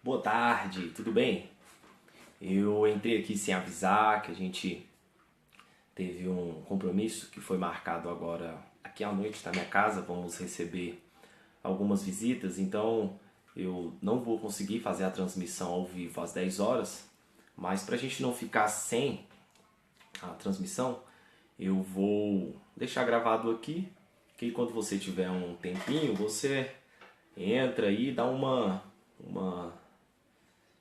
Boa tarde, tudo bem? Eu entrei aqui sem avisar que a gente teve um compromisso que foi marcado agora aqui à noite na minha casa. Vamos receber algumas visitas, então eu não vou conseguir fazer a transmissão ao vivo às 10 horas, mas para a gente não ficar sem a transmissão, eu vou deixar gravado aqui, que quando você tiver um tempinho, você entra aí, dá uma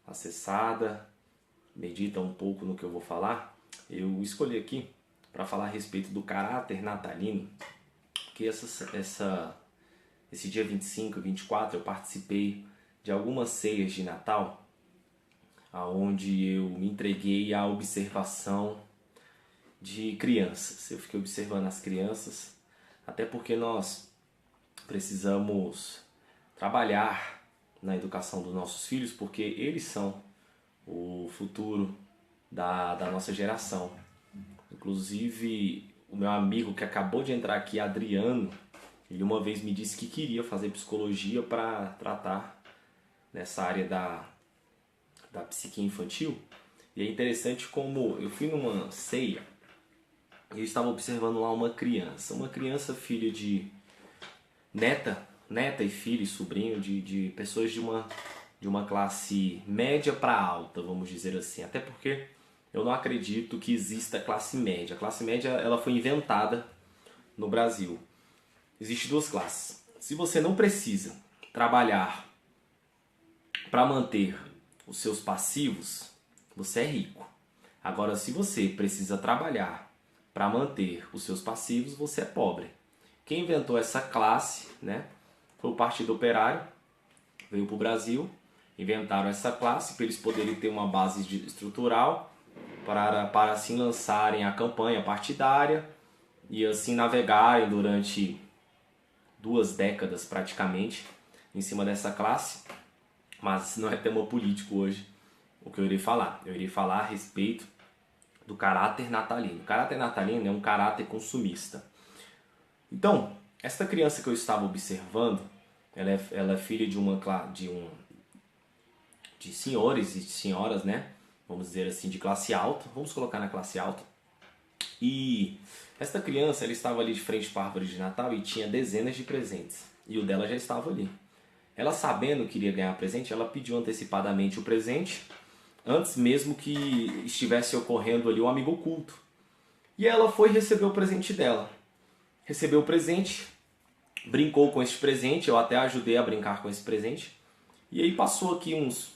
acessada, medita um pouco no que eu vou falar. Eu escolhi aqui para falar a respeito do caráter natalino, que esse dia 25 e 24 eu participei de algumas ceias de Natal, onde eu me entreguei à observação de crianças. Eu fiquei observando as crianças, até porque nós precisamos trabalhar na educação dos nossos filhos, porque eles são o futuro da nossa geração. Inclusive, o meu amigo que acabou de entrar aqui, Adriano, ele uma vez me disse que queria fazer psicologia para tratar nessa área da psique infantil. E é interessante como eu fui numa ceia e eu estava observando lá uma criança filha de neta e filho e sobrinho de pessoas de uma classe média para alta, vamos dizer assim. Até porque eu não acredito que exista classe média. A classe média ela foi inventada no Brasil. Existem duas classes. Se você não precisa trabalhar para manter os seus passivos, você é rico. Agora, se você precisa trabalhar para manter os seus passivos, você é pobre. Quem inventou essa classe, né, foi o Partido Operário, veio para o Brasil, inventaram essa classe para eles poderem ter uma base estrutural para assim lançarem a campanha partidária e assim navegarem durante 2 décadas praticamente em cima dessa classe. Mas não é tema político hoje o que eu irei falar. Eu irei falar a respeito do caráter natalino. O caráter natalino é um caráter consumista. Então, esta criança que eu estava observando, ela é filha de senhores e senhoras, né? Vamos dizer assim, de classe alta. Vamos colocar na classe alta. E esta criança, ela estava ali de frente para a árvore de Natal e tinha dezenas de presentes. E o dela já estava ali. Ela, sabendo que iria ganhar presente, ela pediu antecipadamente o presente, antes mesmo que estivesse ocorrendo ali um amigo oculto. E ela foi receber o presente dela. Recebeu o presente, brincou com esse presente, eu até ajudei a brincar com esse presente. E aí passou aqui uns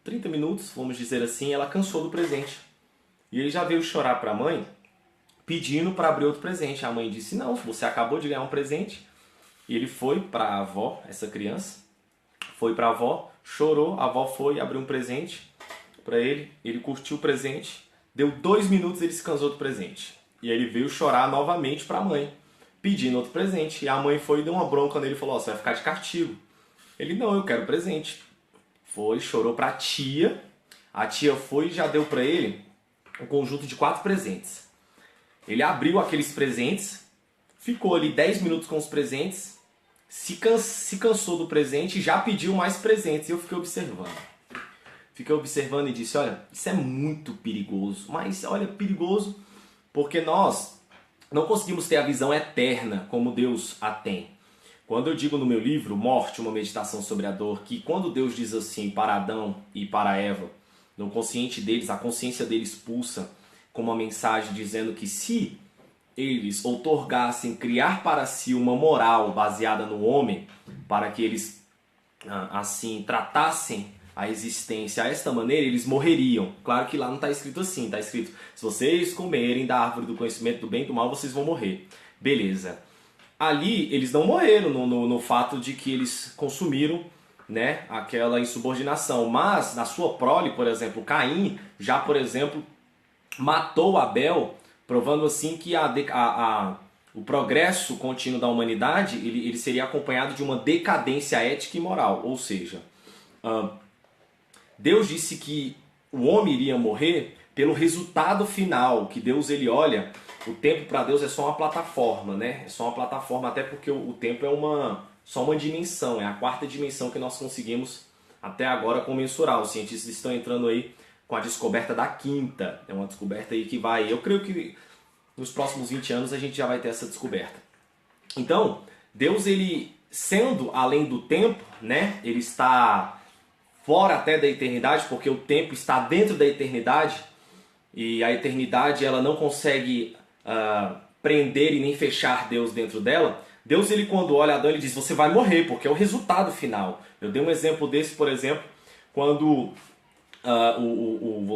30 minutos, vamos dizer assim, ela cansou do presente. E ele já veio chorar para a mãe, pedindo para abrir outro presente. A mãe disse, não, você acabou de ganhar um presente. E ele foi para a avó, essa criança, foi para a avó, chorou, a avó foi, abriu um presente para ele curtiu o presente, deu 2 minutos e ele se cansou do presente. E aí ele veio chorar novamente para a mãe, pedindo outro presente. E a mãe foi e deu uma bronca nele e falou, você vai ficar de castigo. Ele, não, eu quero presente. Foi, chorou para a tia foi e já deu para ele um conjunto de 4 presentes. Ele abriu aqueles presentes, ficou ali 10 minutos com os presentes, se cansou do presente e já pediu mais presentes. E eu fiquei observando. Fiquei observando e disse, olha, isso é muito perigoso. Mas, olha, perigoso porque nós não conseguimos ter a visão eterna como Deus a tem. Quando eu digo no meu livro, Morte, uma meditação sobre a dor, que quando Deus diz assim para Adão e para Eva, no consciente deles, a consciência deles pulsa com uma mensagem dizendo que se eles outorgassem criar para si uma moral baseada no homem, para que eles assim tratassem a existência desta maneira, eles morreriam. Claro que lá não está escrito assim, está escrito, se vocês comerem da árvore do conhecimento do bem e do mal, vocês vão morrer. Beleza. Ali eles não morreram no fato de que eles consumiram, né, aquela insubordinação, mas na sua prole, por exemplo, Caim já, por exemplo, matou Abel, provando assim que o progresso contínuo da humanidade ele seria acompanhado de uma decadência ética e moral. Ou seja, Deus disse que o homem iria morrer pelo resultado final, que Deus ele olha, o tempo para Deus é só uma plataforma, né? É só uma plataforma, até porque o tempo é só uma dimensão, é a 4ª dimensão que nós conseguimos até agora comensurar. Os cientistas estão entrando aí com a descoberta da quinta. É uma descoberta aí que vai... Eu creio que nos próximos 20 anos a gente já vai ter essa descoberta. Então, Deus, ele sendo além do tempo, né? Ele está fora até da eternidade, porque o tempo está dentro da eternidade, e a eternidade ela não consegue prender e nem fechar Deus dentro dela. Deus, ele quando olha Adão, ele diz, você vai morrer, porque é o resultado final. Eu dei um exemplo desse, por exemplo, quando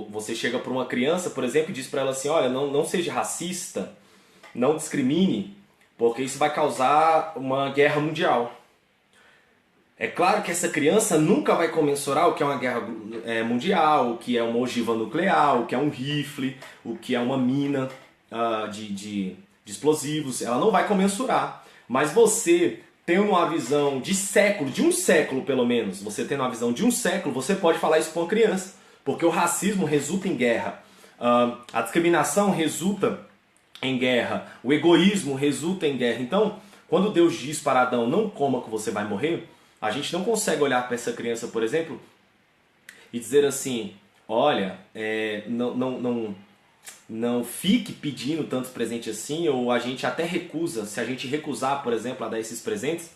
você chega para uma criança, por exemplo, e diz para ela assim, olha, não seja racista, não discrimine, porque isso vai causar uma guerra mundial. É claro que essa criança nunca vai comensurar o que é uma guerra mundial, o que é uma ogiva nuclear, o que é um rifle, o que é uma mina de explosivos. Ela não vai comensurar. Mas você, tendo uma visão de século, de um século pelo menos, você tendo uma visão de um século, você pode falar isso para uma criança. Porque o racismo resulta em guerra. A discriminação resulta em guerra. O egoísmo resulta em guerra. Então, quando Deus diz para Adão, não coma que você vai morrer, a gente não consegue olhar para essa criança, por exemplo, e dizer assim, olha, não fique pedindo tantos presentes assim, ou a gente até recusa. Se a gente recusar, por exemplo, a dar esses presentes,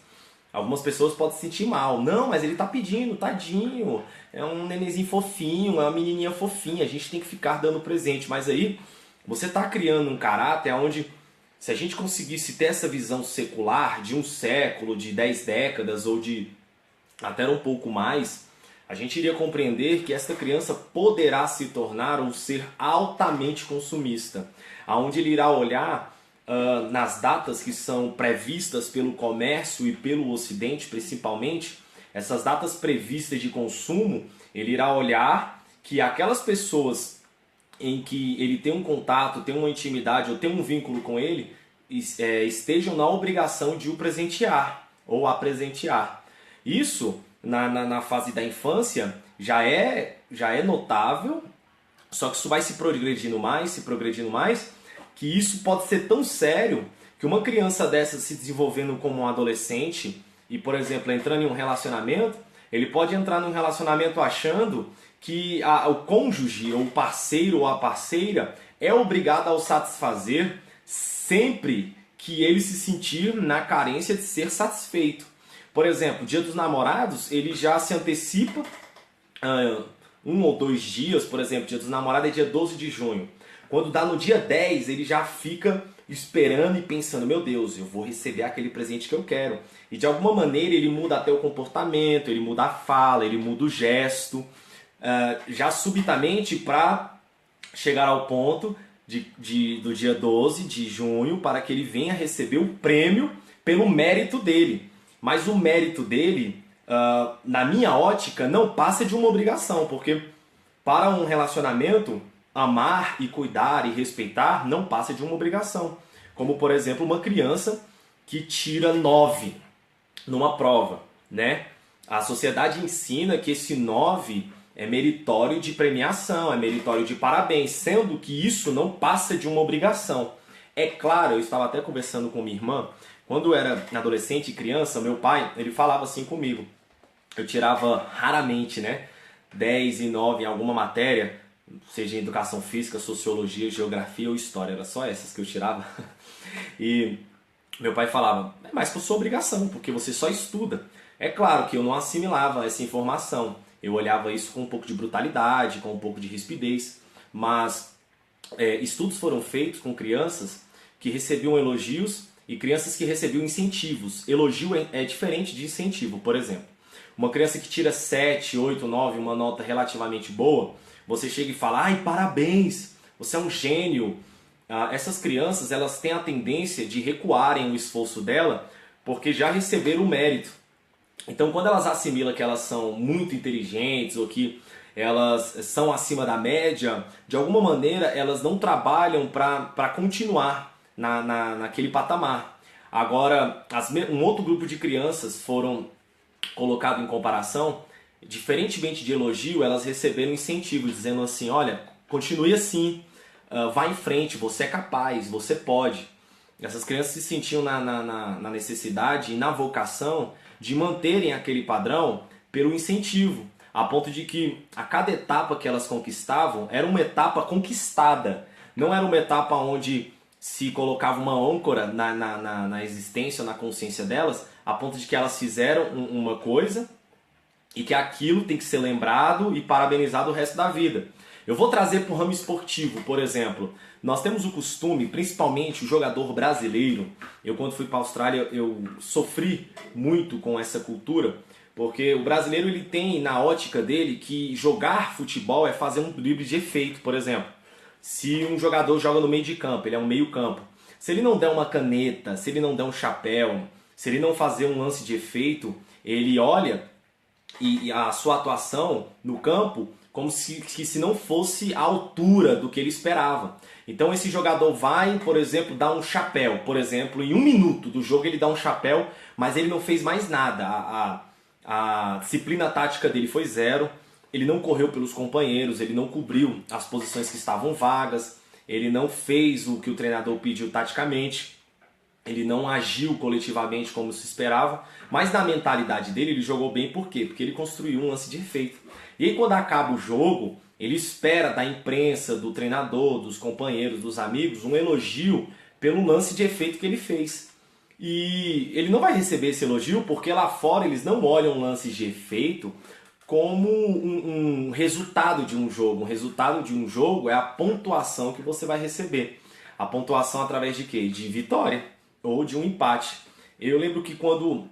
algumas pessoas podem se sentir mal. Não, mas ele está pedindo, tadinho, é um nenenzinho fofinho, é uma menininha fofinha, a gente tem que ficar dando presente. Mas aí, você está criando um caráter onde, se a gente conseguisse ter essa visão secular de um século, de 10 décadas ou de até um pouco mais, a gente iria compreender que esta criança poderá se tornar ou ser altamente consumista, aonde ele irá olhar nas datas que são previstas pelo comércio e pelo Ocidente, principalmente, essas datas previstas de consumo, ele irá olhar que aquelas pessoas em que ele tem um contato, tem uma intimidade ou tem um vínculo com ele, estejam na obrigação de o presentear ou a presentear. Isso, na fase da infância, já é notável, só que isso vai se progredindo mais, que isso pode ser tão sério que uma criança dessa se desenvolvendo como um adolescente e, por exemplo, entrando em um relacionamento, ele pode entrar num relacionamento achando que o cônjuge, ou o parceiro ou a parceira é obrigado a o satisfazer sempre que ele se sentir na carência de ser satisfeito. Por exemplo, Dia dos Namorados, ele já se antecipa 1 ou 2 dias, por exemplo, Dia dos Namorados é dia 12 de junho. Quando dá no dia 10, ele já fica esperando e pensando, meu Deus, eu vou receber aquele presente que eu quero. E de alguma maneira ele muda até o comportamento, ele muda a fala, ele muda o gesto, já subitamente para chegar ao ponto do dia 12 de junho, para que ele venha receber o prêmio pelo mérito dele. Mas o mérito dele, na minha ótica, não passa de uma obrigação, porque para um relacionamento, amar e cuidar e respeitar não passa de uma obrigação. Como, por exemplo, uma criança que tira 9 numa prova, né? A sociedade ensina que esse 9 é meritório de premiação, é meritório de parabéns, sendo que isso não passa de uma obrigação. É claro, eu estava até conversando com minha irmã, quando eu era adolescente e criança, meu pai, ele falava assim comigo. Eu tirava raramente, né, 10 e 9 em alguma matéria, seja em educação física, sociologia, geografia ou história, era só essas que eu tirava. E meu pai falava, mas por sua obrigação, porque você só estuda. É claro que eu não assimilava essa informação, eu olhava isso com um pouco de brutalidade, com um pouco de rispidez, mas estudos foram feitos com crianças que recebiam elogios e crianças que recebiam incentivos. Elogio é diferente de incentivo, por exemplo. Uma criança que tira 7, 8, 9, uma nota relativamente boa, você chega e fala, ai, parabéns, você é um gênio. Essas crianças, elas têm a tendência de recuarem o esforço dela, porque já receberam o mérito. Então, quando elas assimilam que elas são muito inteligentes, ou que elas são acima da média, de alguma maneira, elas não trabalham para continuar naquele patamar. Agora, um outro grupo de crianças foram colocados em comparação, diferentemente de elogio, elas receberam incentivo, dizendo assim, olha, continue assim, vá em frente, você é capaz, você pode. Essas crianças se sentiam na necessidade e na vocação de manterem aquele padrão pelo incentivo. a ponto de que a cada etapa que elas conquistavam era uma etapa conquistada. Não era uma etapa onde se colocava uma âncora na existência, na consciência delas, a ponto de que elas fizeram uma coisa e que aquilo tem que ser lembrado e parabenizado o resto da vida. Eu vou trazer para o ramo esportivo, por exemplo. Nós temos o costume, principalmente o jogador brasileiro, eu quando fui para a Austrália eu sofri muito com essa cultura, porque o brasileiro ele tem na ótica dele que jogar futebol é fazer um drible de efeito, por exemplo. Se um jogador joga no meio de campo, ele é um meio campo. Se ele não der uma caneta, se ele não der um chapéu, se ele não fazer um lance de efeito, ele olha e a sua atuação no campo como se não fosse a altura do que ele esperava. Então esse jogador vai, por exemplo, dar um chapéu. Por exemplo, em 1 minuto do jogo ele dá um chapéu, mas ele não fez mais nada. A disciplina tática dele foi zero. Ele não correu pelos companheiros, ele não cobriu as posições que estavam vagas, ele não fez o que o treinador pediu taticamente, ele não agiu coletivamente como se esperava, mas na mentalidade dele ele jogou bem. Por quê? Porque ele construiu um lance de efeito. E aí quando acaba o jogo, ele espera da imprensa, do treinador, dos companheiros, dos amigos, um elogio pelo lance de efeito que ele fez. E ele não vai receber esse elogio porque lá fora eles não olham lances de efeito como um resultado de um jogo. O resultado de um jogo é a pontuação que você vai receber. A pontuação através de quê? De vitória ou de um empate. Eu lembro que quando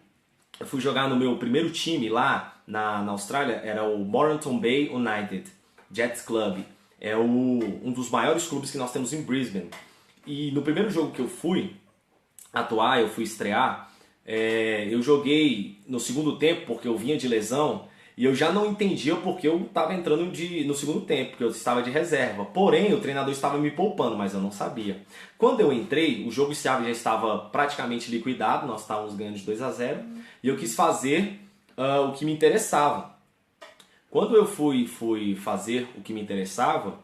eu fui jogar no meu primeiro time lá na Austrália, era o Moreton Bay United Jets Club. É um dos maiores clubes que nós temos em Brisbane. E no primeiro jogo que eu fui atuar, eu fui estrear, eu joguei no segundo tempo porque eu vinha de lesão. E eu já não entendia porque eu estava entrando no segundo tempo, porque eu estava de reserva. Porém, o treinador estava me poupando, mas eu não sabia. Quando eu entrei, o jogo já estava praticamente liquidado, nós estávamos ganhando de 2-0, e eu quis fazer o que me interessava. Quando eu fui fazer o que me interessava,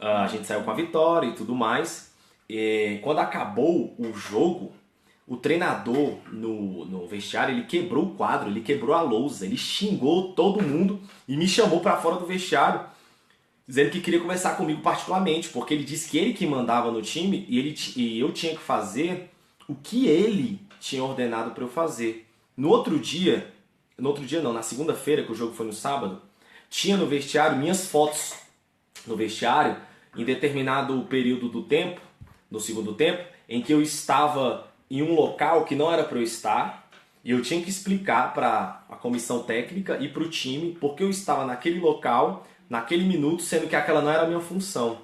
a gente saiu com a vitória e tudo mais. E quando acabou o jogo, o treinador no vestiário, ele quebrou o quadro, ele quebrou a lousa, ele xingou todo mundo e me chamou para fora do vestiário, dizendo que queria conversar comigo particularmente, porque ele disse que ele que mandava no time e eu tinha que fazer o que ele tinha ordenado para eu fazer. Na segunda-feira, que o jogo foi no sábado, tinha no vestiário minhas fotos no vestiário em determinado período do tempo, no segundo tempo, em que eu estava em um local que não era para eu estar, e eu tinha que explicar para a comissão técnica e para o time porque eu estava naquele local, naquele minuto, sendo que aquela não era a minha função.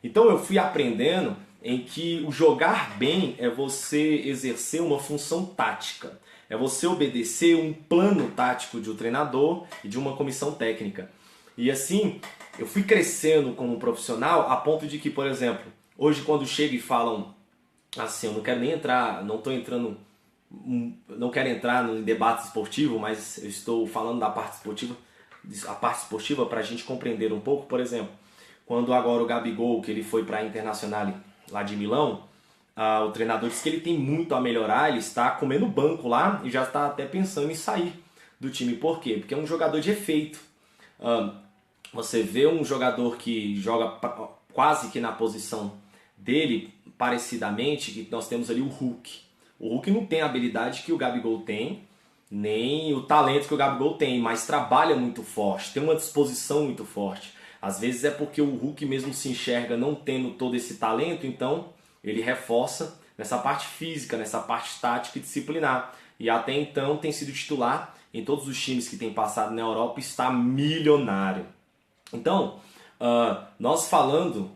Então eu fui aprendendo em que o jogar bem é você exercer uma função tática, é você obedecer um plano tático de um treinador e de uma comissão técnica. E assim, eu fui crescendo como profissional a ponto de que, por exemplo, hoje quando chegam e falam assim, eu não quero nem entrar, não quero entrar em debate esportivo, mas eu estou falando da parte esportiva, a parte esportiva para a gente compreender um pouco. Por exemplo, quando agora o Gabigol, que ele foi para a Internazionale lá de Milão, o treinador disse que ele tem muito a melhorar, ele está comendo banco lá e já está até pensando em sair do time. Por quê? Porque é um jogador de efeito. Você vê um jogador que joga quase que na posição dele, parecidamente, que nós temos ali o Hulk. O Hulk não tem a habilidade que o Gabigol tem, nem o talento que o Gabigol tem, mas trabalha muito forte, tem uma disposição muito forte. Às vezes é porque o Hulk mesmo se enxerga não tendo todo esse talento, então ele reforça nessa parte física, nessa parte tática e disciplinar. E até então tem sido titular em todos os times que tem passado na Europa, está milionário. Então, nós falando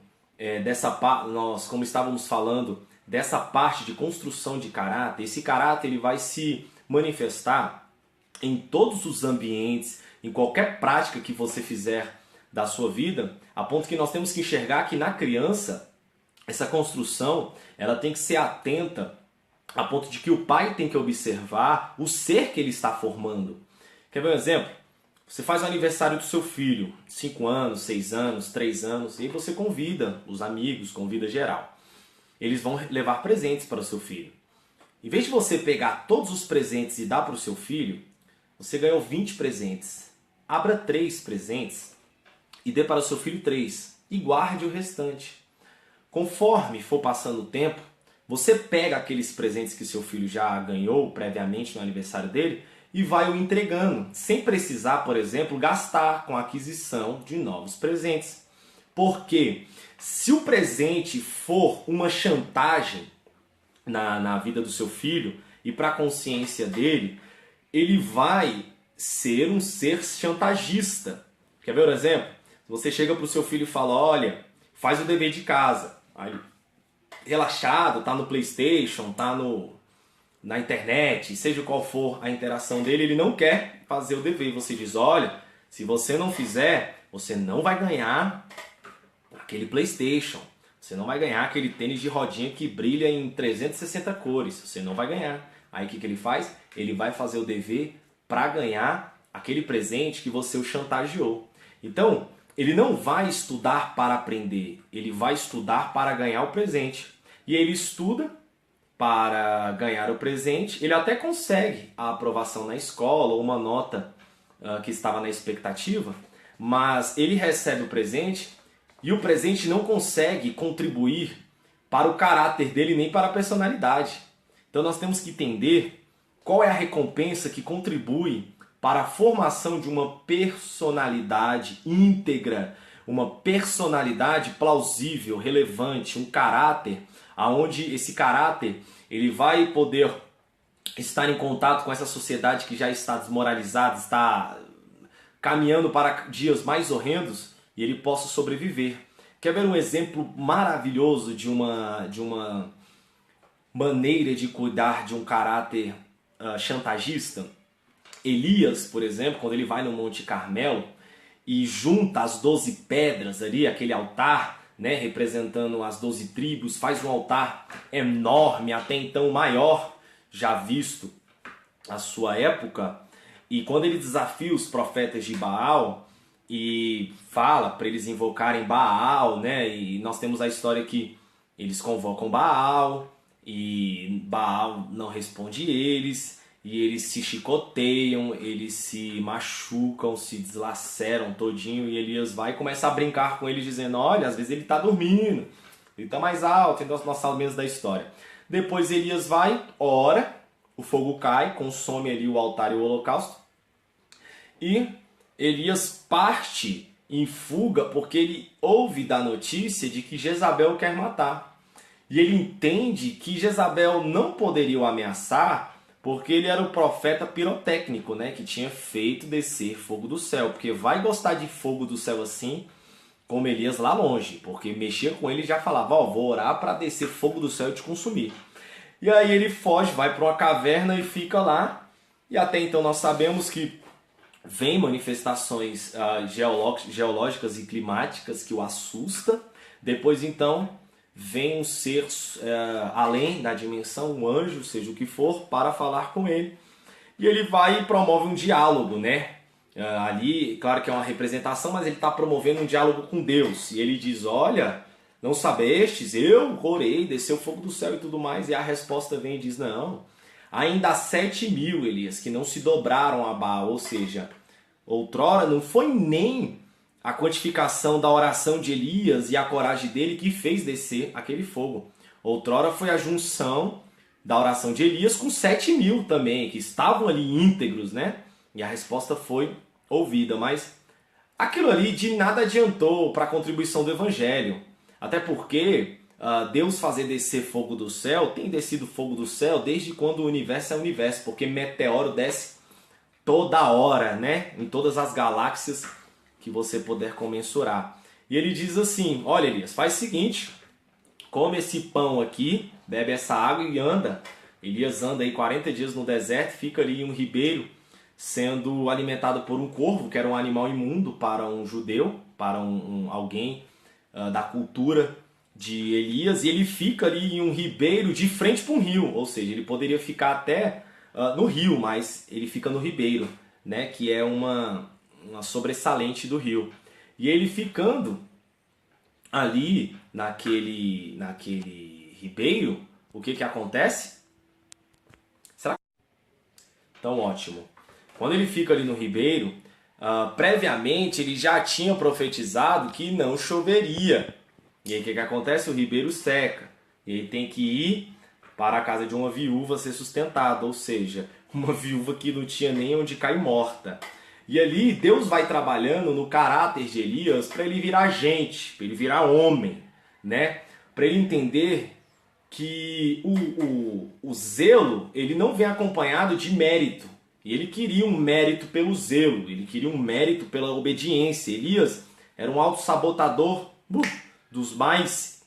como estávamos falando dessa parte de construção de caráter, esse caráter ele vai se manifestar em todos os ambientes, em qualquer prática que você fizer da sua vida, a ponto que nós temos que enxergar que na criança, essa construção ela tem que ser atenta, a ponto de que o pai tem que observar o ser que ele está formando. Quer ver um exemplo? Você faz o aniversário do seu filho, 5 anos, 6 anos, 3 anos, e aí você convida os amigos, convida geral. Eles vão levar presentes para o seu filho. Em vez de você pegar todos os presentes e dar para o seu filho, você ganhou 20 presentes. abra 3 presentes e dê para o seu filho 3 e guarde o restante. Conforme for passando o tempo, você pega aqueles presentes que seu filho já ganhou previamente no aniversário dele e vai o entregando, sem precisar, por exemplo, gastar com a aquisição de novos presentes. Porque se o presente for uma chantagem na vida do seu filho e para a consciência dele, ele vai ser um ser chantagista. Quer ver um exemplo? Você chega para o seu filho e fala, olha, faz o dever de casa. Aí, relaxado, tá no PlayStation, tá na internet, seja qual for a interação dele, ele não quer fazer o dever. E você diz, olha, se você não fizer, você não vai ganhar aquele PlayStation. Você não vai ganhar aquele tênis de rodinha que brilha em 360 cores. Você não vai ganhar. Aí o que ele faz? Ele vai fazer o dever para ganhar aquele presente que você o chantageou. Então, ele não vai estudar para aprender, ele vai estudar para ganhar o presente. E ele estuda para ganhar o presente, ele até consegue a aprovação na escola, ou uma nota que estava na expectativa, mas ele recebe o presente e o presente não consegue contribuir para o caráter dele nem para a personalidade. Então nós temos que entender qual é a recompensa que contribui para a formação de uma personalidade íntegra, uma personalidade plausível, relevante, um caráter, aonde esse caráter ele vai poder estar em contato com essa sociedade que já está desmoralizada, está caminhando para dias mais horrendos e ele possa sobreviver. Quer ver um exemplo maravilhoso de uma maneira de cuidar de um caráter chantagista? Elias, por exemplo, quando ele vai no Monte Carmelo e junta as 12 pedras ali, aquele altar, né, representando as 12 tribos, faz um altar enorme, até então maior já visto à sua época. E quando ele desafia os profetas de Baal e fala para eles invocarem Baal, né, e nós temos a história que eles convocam Baal e Baal não responde eles. E eles se chicoteiam, eles se machucam, se deslaceram todinho. E Elias vai e começa a brincar com eles, dizendo, olha, às vezes ele está dormindo, ele está mais alto, então nós sabemos da história. Depois Elias vai, ora, o fogo cai, consome ali o altar e o holocausto. E Elias parte em fuga porque ele ouve da notícia de que Jezabel quer matar. E ele entende que Jezabel não poderia o ameaçar porque ele era o profeta pirotécnico, né, que tinha feito descer fogo do céu. Porque vai gostar de fogo do céu assim, como Elias lá longe. Porque mexia com ele e já falava, ó, vou orar para descer fogo do céu e te consumir. E aí ele foge, vai para uma caverna e fica lá. E até então nós sabemos que vem manifestações geológicas e climáticas que o assusta. Depois então vem um ser além da dimensão, um anjo, seja o que for, para falar com ele. E ele vai e promove um diálogo, né? Ali, claro que é uma representação, mas ele está promovendo um diálogo com Deus. E ele diz, olha, não sabestes? Eu orei, desceu fogo do céu e tudo mais. E a resposta vem e diz, não, ainda há 7.000, Elias, que não se dobraram a Baal. Ou seja, outrora não foi nem a quantificação da oração de Elias e a coragem dele que fez descer aquele fogo. Outrora foi a junção da oração de Elias com 7.000 também, que estavam ali íntegros, né? E a resposta foi ouvida, mas aquilo ali de nada adiantou para a contribuição do Evangelho. Até porque Deus fazer descer fogo do céu, tem descido fogo do céu desde quando o universo é universo, porque meteoro desce toda hora, né? Em todas as galáxias que você puder comensurar. E ele diz assim, olha Elias, faz o seguinte, come esse pão aqui, bebe essa água e anda. Elias anda aí 40 dias no deserto, fica ali em um ribeiro, sendo alimentado por um corvo, que era um animal imundo para um judeu, para alguém da cultura de Elias, e ele fica ali em um ribeiro de frente para um rio, ou seja, ele poderia ficar até no rio, mas ele fica no ribeiro, né, que é uma sobressalente do rio. E ele ficando ali naquele ribeiro, o que acontece? Será? Então, ótimo. Quando ele fica ali no ribeiro, Previamente ele já tinha profetizado que não choveria. E aí o que acontece? O ribeiro seca. E aí tem que ir para a casa de uma viúva ser sustentada, ou seja, uma viúva que não tinha nem onde cair morta. E ali Deus vai trabalhando no caráter de Elias para ele virar gente, para ele virar homem, né? Para ele entender que o zelo ele não vem acompanhado de mérito. E ele queria um mérito pelo zelo, ele queria um mérito pela obediência. Elias era um autossabotador dos mais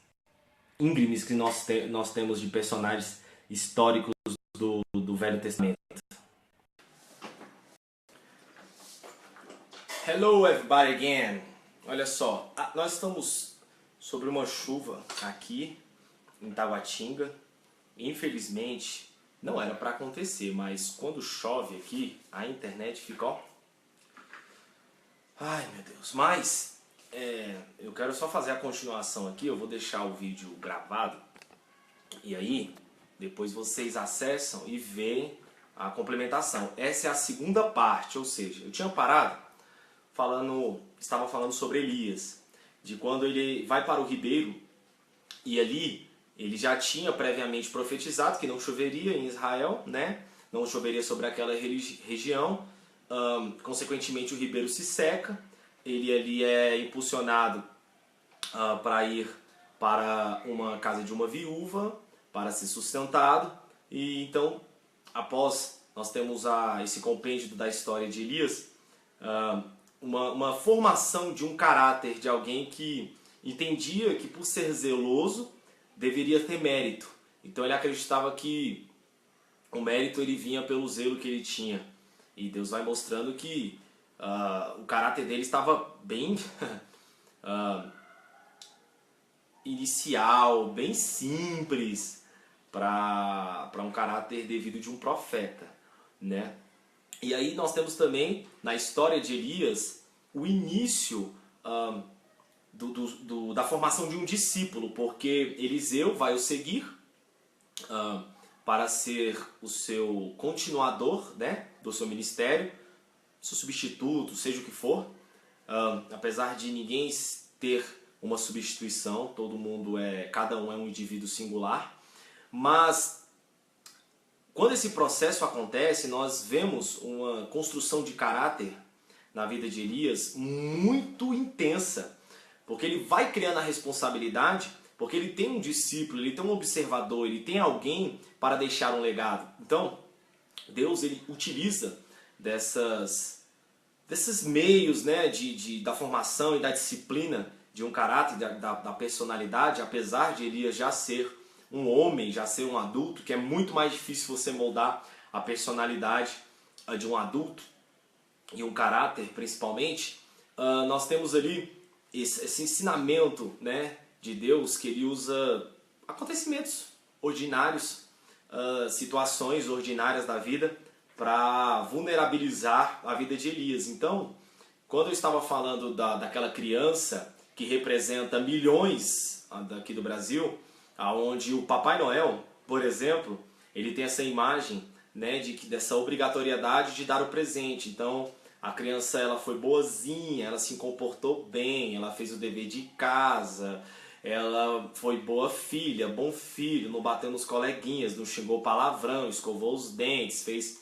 íngremes que nós temos de personagens históricos do Velho Testamento. Hello everybody again! Olha só, nós estamos sobre uma chuva aqui em Taguatinga. Infelizmente, não era para acontecer, mas quando chove aqui, a internet fica, ó... Ai, meu Deus. Mas, eu quero só fazer a continuação aqui, eu vou deixar o vídeo gravado. E aí, depois vocês acessam e veem a complementação. Essa é a segunda parte, ou seja, eu tinha parado estava falando sobre Elias, de quando ele vai para o ribeiro e ali ele já tinha previamente profetizado que não choveria em Israel, né? Não choveria sobre aquela região, consequentemente o ribeiro se seca, ele ali é impulsionado para ir para uma casa de uma viúva, para ser sustentado, e então, após nós temos esse compêndio da história de Elias, uma formação de um caráter de alguém que entendia que por ser zeloso deveria ter mérito. Então ele acreditava que o mérito ele vinha pelo zelo que ele tinha. E Deus vai mostrando que o caráter dele estava bem inicial, bem simples para um caráter devido de um profeta, né? E aí nós temos também, na história de Elias, o início da formação de um discípulo, porque Eliseu vai o seguir para ser o seu continuador, né, do seu ministério, seu substituto, seja o que for. Apesar de ninguém ter uma substituição, cada um é um indivíduo singular, mas quando esse processo acontece, nós vemos uma construção de caráter na vida de Elias muito intensa, porque ele vai criando a responsabilidade, porque ele tem um discípulo, ele tem um observador, ele tem alguém para deixar um legado. Então, Deus ele utiliza desses meios, né, da formação e da disciplina de um caráter, da personalidade, apesar de Elias já ser um homem, já ser um adulto, que é muito mais difícil você moldar a personalidade de um adulto e um caráter principalmente. Nós temos ali esse ensinamento, né, de Deus, que ele usa acontecimentos ordinários, situações ordinárias da vida para vulnerabilizar a vida de Elias. Então, quando eu estava falando daquela criança que representa milhões daqui do Brasil, onde o Papai Noel, por exemplo, ele tem essa imagem, né, dessa obrigatoriedade de dar o presente. Então, a criança ela foi boazinha, ela se comportou bem, ela fez o dever de casa, ela foi boa filha, bom filho, não bateu nos coleguinhas, não xingou palavrão, escovou os dentes, fez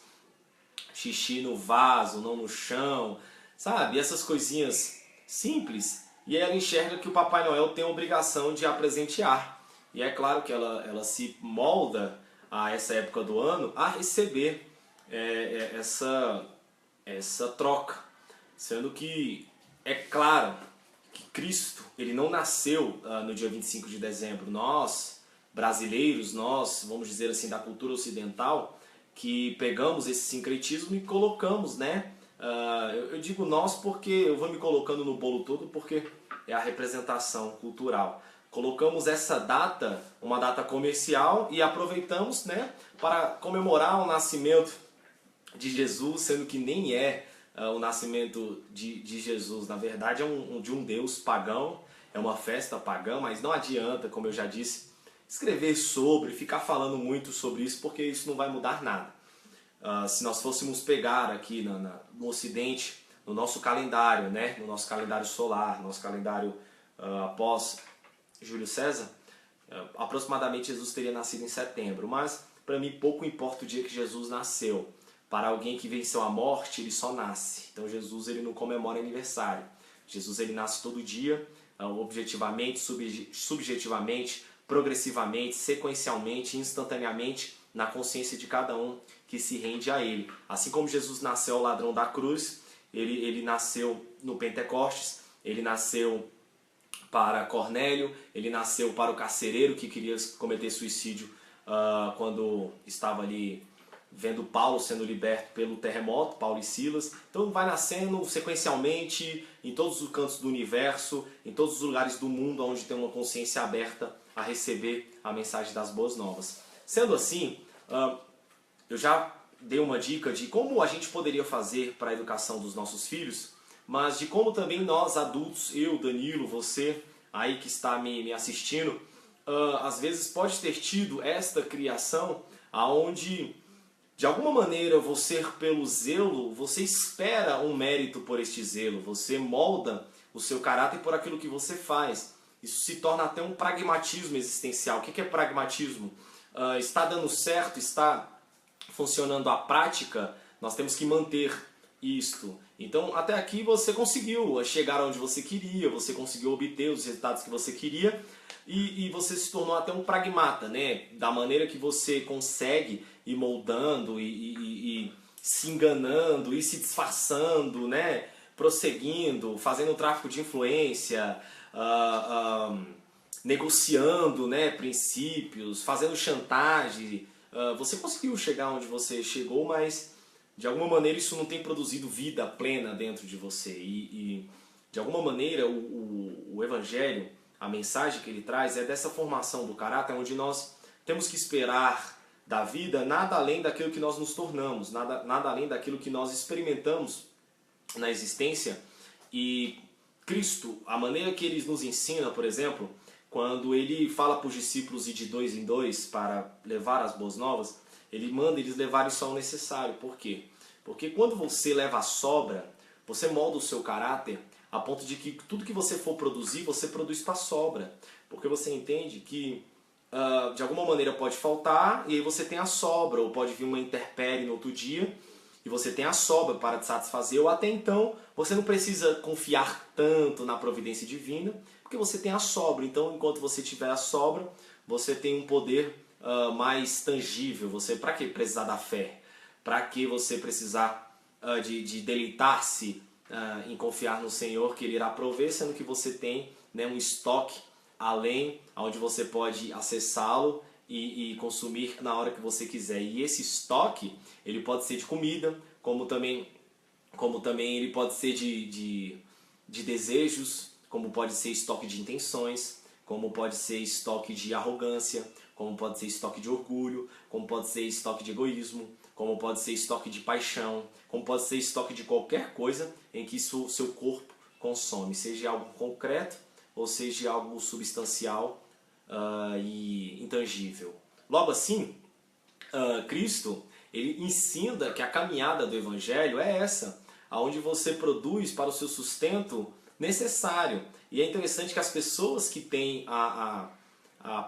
xixi no vaso, não no chão, sabe? Essas coisinhas simples. E aí ela enxerga que o Papai Noel tem a obrigação de a presentear. E é claro que ela se molda a essa época do ano a receber essa troca. Sendo que é claro que Cristo ele não nasceu no dia 25 de dezembro. Nós, brasileiros, nós, vamos dizer assim, da cultura ocidental, que pegamos esse sincretismo e colocamos, né? Eu digo nós porque eu vou me colocando no bolo todo porque é a representação cultural. Colocamos essa data, uma data comercial, e aproveitamos, né, para comemorar o nascimento de Jesus, sendo que nem é o nascimento de Jesus. Na verdade é de um Deus pagão, é uma festa pagã, mas não adianta, como eu já disse, escrever sobre, ficar falando muito sobre isso, porque isso não vai mudar nada. Se nós fôssemos pegar aqui no Ocidente no nosso calendário, né? No nosso calendário solar, no nosso calendário após Júlio César, aproximadamente Jesus teria nascido em setembro. Mas para mim pouco importa o dia que Jesus nasceu. Para alguém que venceu a morte, ele só nasce. Então Jesus ele não comemora aniversário. Jesus ele nasce todo dia, objetivamente, subjetivamente, progressivamente, sequencialmente, instantaneamente, na consciência de cada um que se rende a ele. Assim como Jesus nasceu ao ladrão da cruz, ele nasceu no Pentecostes, ele nasceu para Cornélio, ele nasceu para o carcereiro que queria cometer suicídio quando estava ali vendo Paulo sendo liberto pelo terremoto, Paulo e Silas. Então vai nascendo sequencialmente em todos os cantos do universo, em todos os lugares do mundo onde tem uma consciência aberta a receber a mensagem das boas novas. Sendo assim, eu já dei uma dica de como a gente poderia fazer para a educação dos nossos filhos, mas de como também nós adultos, eu, Danilo, você aí que está me assistindo, às vezes pode ter tido esta criação aonde de alguma maneira você, pelo zelo, você espera um mérito por este zelo, você molda o seu caráter por aquilo que você faz. Isso se torna até um pragmatismo existencial. O que é pragmatismo? Está dando certo, está funcionando a prática, nós temos que manter isto. Então, até aqui você conseguiu chegar onde você queria, você conseguiu obter os resultados que você queria e você se tornou até um pragmata, né? Da maneira que você consegue ir moldando e se enganando e se disfarçando, né? Prosseguindo, fazendo tráfico de influência, negociando, né? Princípios, fazendo chantagem. Você conseguiu chegar onde você chegou, mas de alguma maneira isso não tem produzido vida plena dentro de você. E de alguma maneira o Evangelho, a mensagem que ele traz é dessa formação do caráter, onde nós temos que esperar da vida nada além daquilo que nós nos tornamos, nada além daquilo que nós experimentamos na existência. E Cristo, a maneira que ele nos ensina, por exemplo, quando ele fala para os discípulos ir de 2 em 2 para levar as boas novas, ele manda eles levarem só o necessário. Por quê? Porque quando você leva a sobra, você molda o seu caráter a ponto de que tudo que você for produzir, você produz para a sobra. Porque você entende que de alguma maneira pode faltar e aí você tem a sobra, ou pode vir uma intempérie no outro dia e você tem a sobra para te satisfazer, ou até então você não precisa confiar tanto na providência divina, porque você tem a sobra. Então, enquanto você tiver a sobra, você tem um poder mais tangível. Você, para que precisar da fé? Para que você precisar de deleitar-se em confiar no Senhor, que Ele irá prover, sendo que você tem, né, um estoque além, onde você pode acessá-lo e consumir na hora que você quiser. E esse estoque, ele pode ser de comida, como também ele pode ser de desejos, como pode ser estoque de intenções, como pode ser estoque de arrogância, como pode ser estoque de orgulho, como pode ser estoque de egoísmo, como pode ser estoque de paixão, como pode ser estoque de qualquer coisa em que seu corpo consome, seja algo concreto ou seja algo substancial e intangível. Logo assim, Cristo ele ensina que a caminhada do Evangelho é essa, onde você produz para o seu sustento necessário. E é interessante que as pessoas que têm a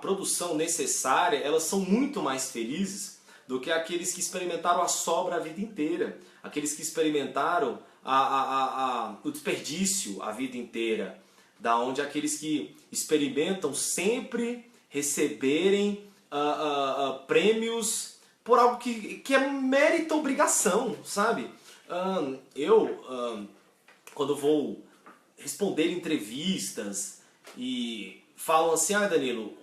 produção necessária, elas são muito mais felizes do que aqueles que experimentaram a sobra a vida inteira, aqueles que experimentaram o desperdício a vida inteira, da onde aqueles que experimentam sempre receberem prêmios por algo que é mérito, obrigação, sabe? Quando vou responder entrevistas e falam assim, Danilo,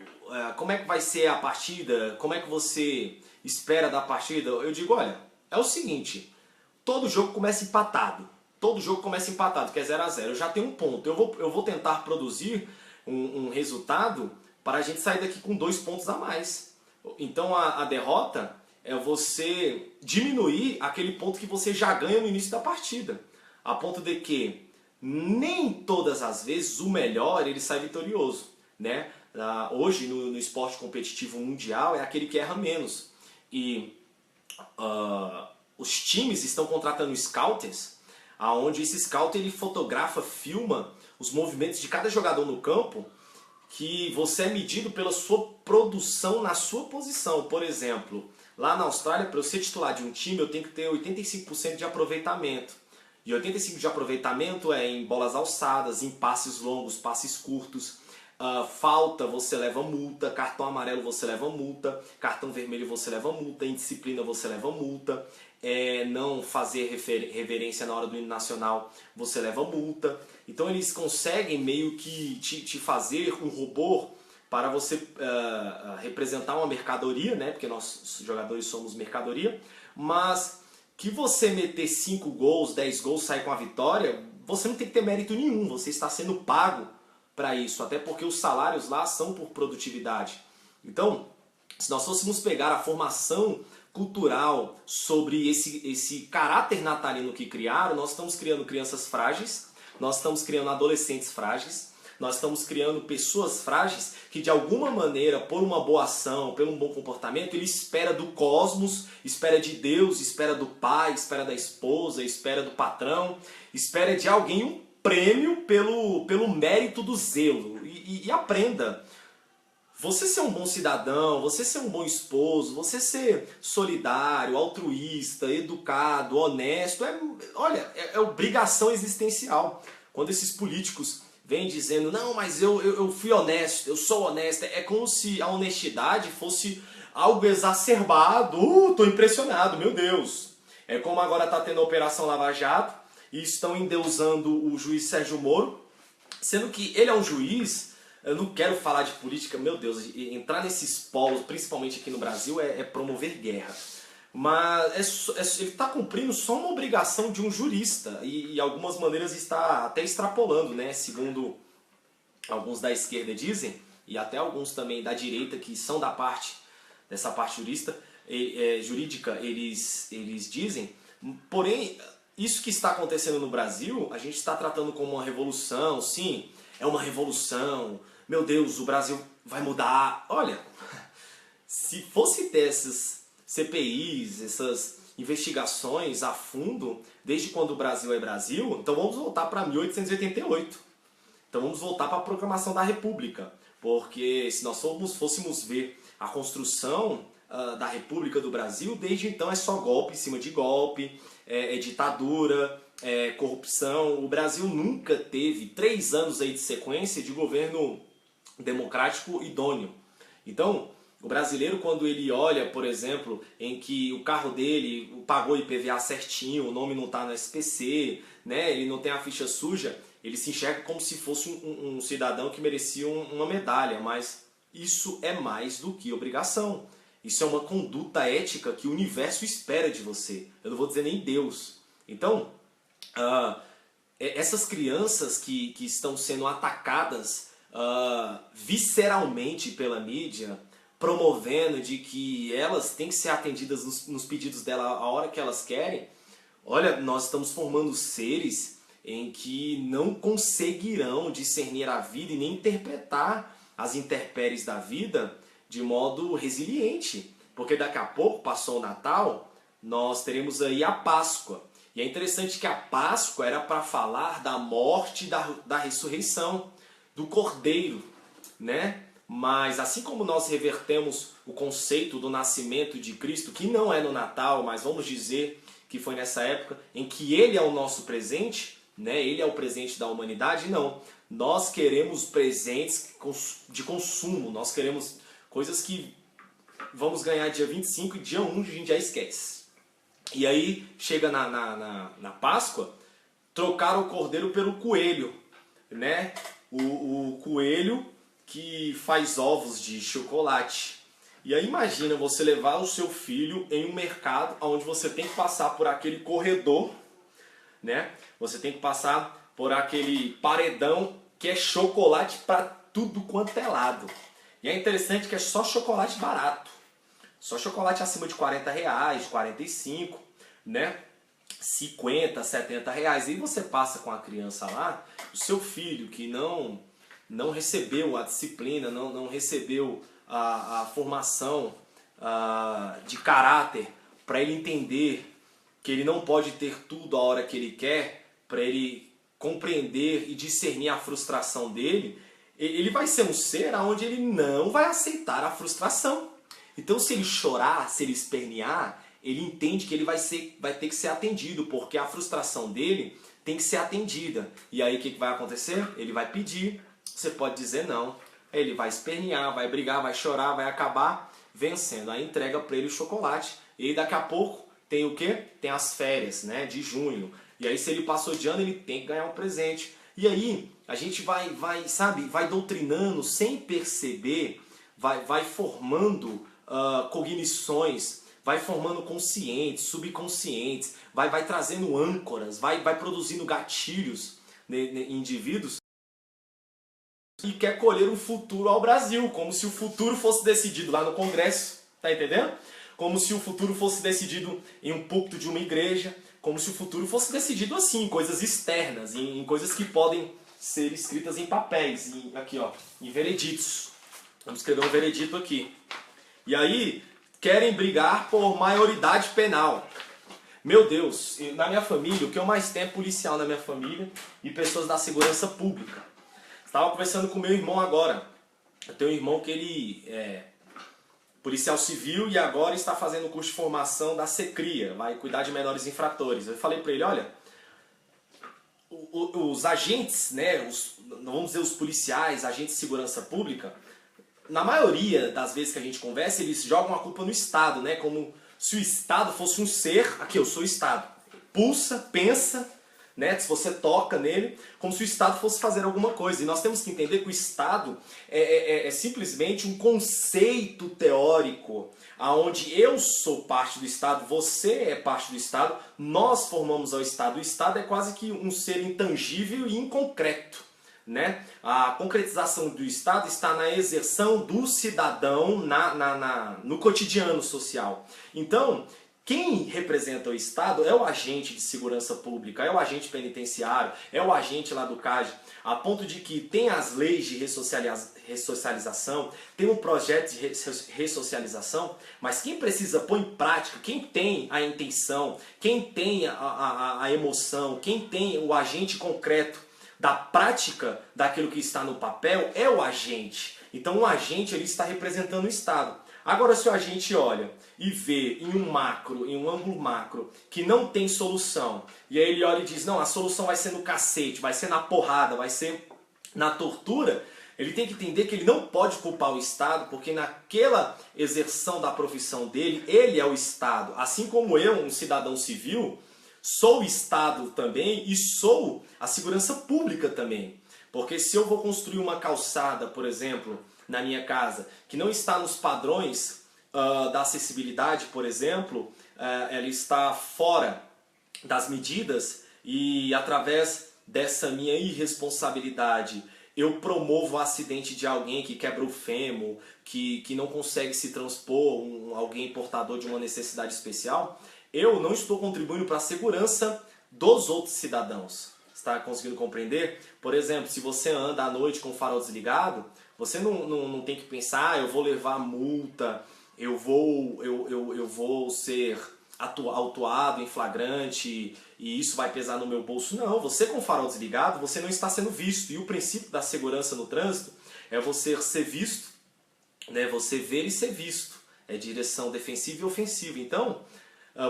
como é que vai ser a partida? Como é que você espera da partida? Eu digo, olha, é o seguinte, todo jogo começa empatado. Todo jogo começa empatado, que é 0 a 0. Eu já tenho um ponto. Eu vou tentar produzir um resultado para a gente sair daqui com 2 pontos a mais. Então a derrota é você diminuir aquele ponto que você já ganha no início da partida. A ponto de que nem todas as vezes o melhor ele sai vitorioso, né? Hoje no esporte competitivo mundial é aquele que erra menos. E os times estão contratando scouts aonde esse scout ele fotografa, filma os movimentos de cada jogador no campo, que você é medido pela sua produção na sua posição. Por exemplo, lá na Austrália, para eu ser titular de um time, eu tenho que ter 85% de aproveitamento. E 85% de aproveitamento é em bolas alçadas, em passes longos, passes curtos. Falta, você leva multa. Cartão amarelo, você leva multa. Cartão vermelho, você leva multa. Indisciplina, você leva multa. Não fazer reverência na hora do hino nacional, você leva multa. Então eles conseguem meio que te fazer um robô para você representar uma mercadoria, né? Porque nós jogadores somos mercadoria, mas que você meter 5 gols, 10 gols, sair com a vitória, você não tem que ter mérito nenhum, você está sendo pago para isso, até porque os salários lá são por produtividade. Então, se nós fôssemos pegar a formação cultural sobre esse caráter natalino que criaram, nós estamos criando crianças frágeis, nós estamos criando adolescentes frágeis, nós estamos criando pessoas frágeis que de alguma maneira, por uma boa ação, por um bom comportamento, ele espera do cosmos, espera de Deus, espera do pai, espera da esposa, espera do patrão, espera de alguém um prêmio pelo mérito do zelo. E aprenda. Você ser um bom cidadão, você ser um bom esposo, você ser solidário, altruísta, educado, honesto, é obrigação existencial. Quando esses políticos vêm dizendo, não, mas eu fui honesto, eu sou honesto, é como se a honestidade fosse algo exacerbado. Tô impressionado, meu Deus. É como agora está tendo a Operação Lava Jato e estão endeusando o juiz Sérgio Moro, sendo que ele é um juiz. Eu não quero falar de política, meu Deus, entrar nesses polos, principalmente aqui no Brasil, é promover guerra. Mas ele está cumprindo só uma obrigação de um jurista e algumas maneiras está até extrapolando, né? Segundo alguns da esquerda dizem, e até alguns também da direita que são dessa parte jurídica, eles dizem. Porém, isso que está acontecendo no Brasil, a gente está tratando como uma revolução, sim, é uma revolução. Meu Deus, o Brasil vai mudar. Olha, se fosse ter essas CPIs, essas investigações a fundo, desde quando o Brasil é Brasil, então vamos voltar para 1888. Então vamos voltar para a proclamação da República. Porque se nós fôssemos ver a construção da República do Brasil, desde então é só golpe em cima de golpe, é ditadura, corrupção. O Brasil nunca teve 3 anos aí de sequência de governo democrático idôneo. Então, o brasileiro, quando ele olha, por exemplo, em que o carro dele pagou IPVA certinho, o nome não está no SPC, né, ele não tem a ficha suja, ele se enxerga como se fosse um cidadão que merecia uma medalha, mas isso é mais do que obrigação. Isso é uma conduta ética que o universo espera de você. Eu não vou dizer nem Deus. Então, essas crianças que estão sendo atacadas visceralmente pela mídia, promovendo de que elas têm que ser atendidas nos pedidos dela a hora que elas querem, olha, nós estamos formando seres em que não conseguirão discernir a vida e nem interpretar as intempéries da vida de modo resiliente. Porque daqui a pouco, passou o Natal, nós teremos aí a Páscoa. E é interessante que a Páscoa era para falar da morte e da ressurreição, do Cordeiro, né? Mas assim como nós revertemos o conceito do nascimento de Cristo, que não é no Natal, mas vamos dizer que foi nessa época em que Ele é o nosso presente, né? Ele é o presente da humanidade, não. Nós queremos presentes de consumo, nós queremos coisas que vamos ganhar dia 25 e dia 1 a gente já esquece. E aí chega na Páscoa, trocaram o cordeiro pelo coelho, né? O coelho que faz ovos de chocolate. E aí imagina você levar o seu filho em um mercado onde você tem que passar por aquele corredor, né? Você tem que passar por aquele paredão que é chocolate para tudo quanto é lado. E é interessante que é só chocolate barato. Só chocolate acima de R$40, 45, né? 50, 70 reais. E você passa com a criança lá, o seu filho que não recebeu a disciplina, não recebeu a formação de caráter para ele entender que ele não pode ter tudo a hora que ele quer, para ele compreender e discernir a frustração dele, ele vai ser um ser onde ele não vai aceitar a frustração. Então se ele chorar, se ele espernear, ele entende que ele vai ter que ser atendido, porque a frustração dele tem que ser atendida. E aí o que vai acontecer? Ele vai pedir, você pode dizer não. Ele vai espernear, vai brigar, vai chorar, vai acabar vencendo. Aí entrega para ele o chocolate. E aí daqui a pouco tem o quê? Tem as férias, né, de junho. E aí se ele passou de ano, ele tem que ganhar um presente. E aí a gente vai doutrinando sem perceber, vai formando cognições, vai formando conscientes, subconscientes, vai trazendo âncoras, vai produzindo gatilhos em indivíduos e quer colher um futuro ao Brasil, como se o futuro fosse decidido lá no Congresso, tá entendendo? Como se o futuro fosse decidido em um púlpito de uma igreja, como se o futuro fosse decidido assim, em coisas externas, em coisas que podem ser escritas em papéis, aqui ó, em vereditos. Vamos escrever um veredito aqui. E aí, querem brigar por maioridade penal. Meu Deus, na minha família, o que eu mais tenho é policial na minha família e pessoas da segurança pública. Estava conversando com meu irmão agora. Eu tenho um irmão que ele é policial civil e agora está fazendo o curso de formação da Secria, vai cuidar de menores infratores. Eu falei para ele, olha, os agentes, né, vamos dizer os policiais, agentes de segurança pública, na maioria das vezes que a gente conversa, eles jogam a culpa no Estado, né, como se o Estado fosse um ser, aqui eu sou o Estado, pulsa, pensa, né, se você toca nele, como se o Estado fosse fazer alguma coisa. E nós temos que entender que o Estado é simplesmente um conceito teórico, onde eu sou parte do Estado, você é parte do Estado, nós formamos o Estado. O Estado é quase que um ser intangível e inconcreto. Né? A concretização do Estado está na exerção do cidadão no cotidiano social. Então, quem representa o Estado é o agente de segurança pública, é o agente penitenciário, é o agente lá do CAD, a ponto de que tem as leis de ressocialização, tem um projeto de ressocialização, mas quem precisa pôr em prática, quem tem a intenção, quem tem a emoção, quem tem o agente concreto da prática daquilo que está no papel é o agente. Então o agente ele está representando o Estado. Agora se o agente olha e vê em um macro, em um ângulo macro, que não tem solução, e aí ele olha e diz, não, a solução vai ser no cacete, vai ser na porrada, vai ser na tortura, ele tem que entender que ele não pode culpar o Estado, porque naquela exerção da profissão dele, ele é o Estado. Assim como eu, um cidadão civil, sou o Estado também e sou a segurança pública também. Porque se eu vou construir uma calçada, por exemplo, na minha casa, que não está nos padrões da acessibilidade, por exemplo, ela está fora das medidas e através dessa minha irresponsabilidade eu promovo o acidente de alguém que quebra o fêmur, que não consegue se transpor, alguém portador de uma necessidade especial, eu não estou contribuindo para a segurança dos outros cidadãos. Está conseguindo compreender? Por exemplo, se você anda à noite com o farol desligado, você não tem que pensar, eu vou levar multa, eu vou ser autuado em flagrante e isso vai pesar no meu bolso. Não, você com o farol desligado, você não está sendo visto. E o princípio da segurança no trânsito é você ser visto, né? Você ver e ser visto. É direção defensiva e ofensiva. Então,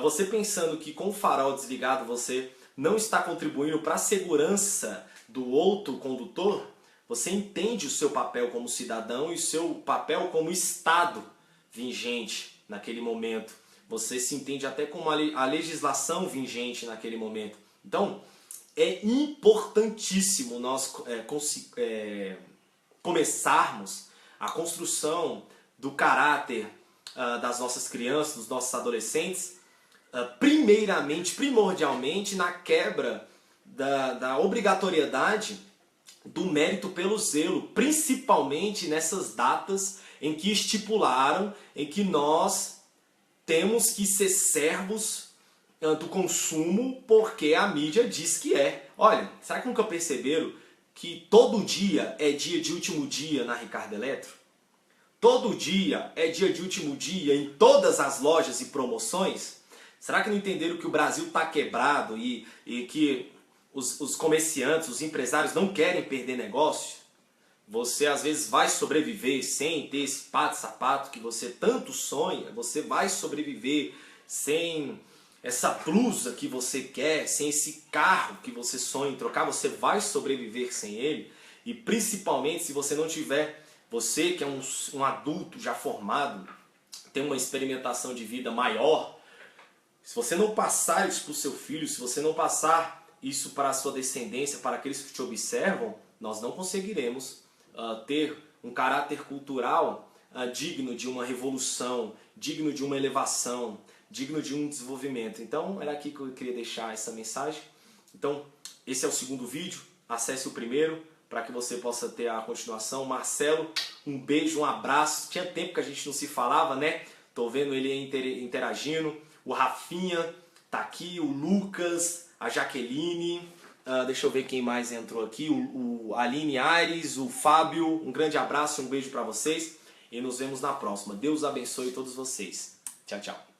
você pensando que com o farol desligado você não está contribuindo para a segurança do outro condutor, você entende o seu papel como cidadão e o seu papel como Estado vigente naquele momento. Você se entende até como a legislação vigente naquele momento. Então, é importantíssimo nós começarmos a construção do caráter das nossas crianças, dos nossos adolescentes, primordialmente na quebra da obrigatoriedade do mérito pelo zelo, principalmente nessas datas em que estipularam, em que nós temos que ser servos do consumo porque a mídia diz que é. Olha, será que nunca perceberam que todo dia é dia de último dia na Ricardo Eletro? Todo dia é dia de último dia em todas as lojas e promoções? Será que não entenderam que o Brasil está quebrado e que os comerciantes, os empresários não querem perder negócio, você às vezes vai sobreviver sem ter esse par de sapato que você tanto sonha, você vai sobreviver sem essa blusa que você quer, sem esse carro que você sonha em trocar, você vai sobreviver sem ele. E principalmente se você não tiver, você que é um adulto já formado, tem uma experimentação de vida maior, se você não passar isso para o seu filho, se você não passar isso para a sua descendência, para aqueles que te observam, nós não conseguiremos ter um caráter cultural digno de uma revolução, digno de uma elevação, digno de um desenvolvimento. Então, era aqui que eu queria deixar essa mensagem. Então, esse é o segundo vídeo. Acesse o primeiro para que você possa ter a continuação. Marcelo, um beijo, um abraço. Tinha tempo que a gente não se falava, né? Tô vendo ele interagindo. O Rafinha tá aqui, o Lucas, a Jaqueline. Deixa eu ver quem mais entrou aqui. O Aline Aires, o Fábio. Um grande abraço, um beijo para vocês. E nos vemos na próxima. Deus abençoe todos vocês. Tchau, tchau.